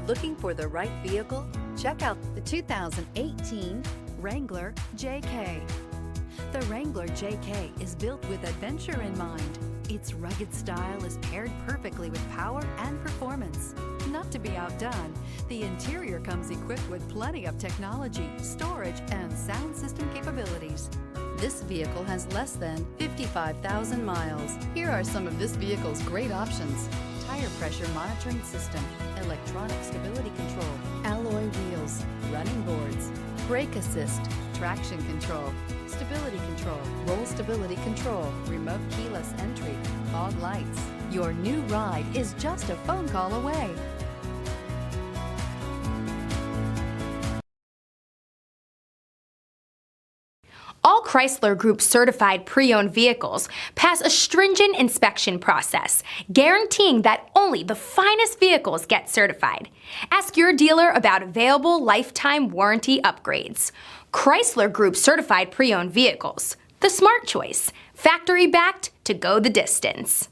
Looking for the right vehicle? Check out the 2018 Wrangler JK. The Wrangler JK is built with adventure in mind. Its rugged style is paired perfectly with power and performance. Not to be outdone, the interior comes equipped with plenty of technology, storage, and sound system capabilities. This vehicle has less than 55,000 miles. Here are some of this vehicle's great options: tire pressure monitoring system, electronic stability control, alloy wheels, running boards, brake assist, traction control, stability control, roll stability control, remote keyless entry, fog lights. Your new ride is just a phone call away. All Chrysler Group certified pre-owned vehicles pass a stringent inspection process, guaranteeing that only the finest vehicles get certified. Ask your dealer about available lifetime warranty upgrades. Chrysler Group certified pre-owned vehicles, the smart choice, factory backed to go the distance.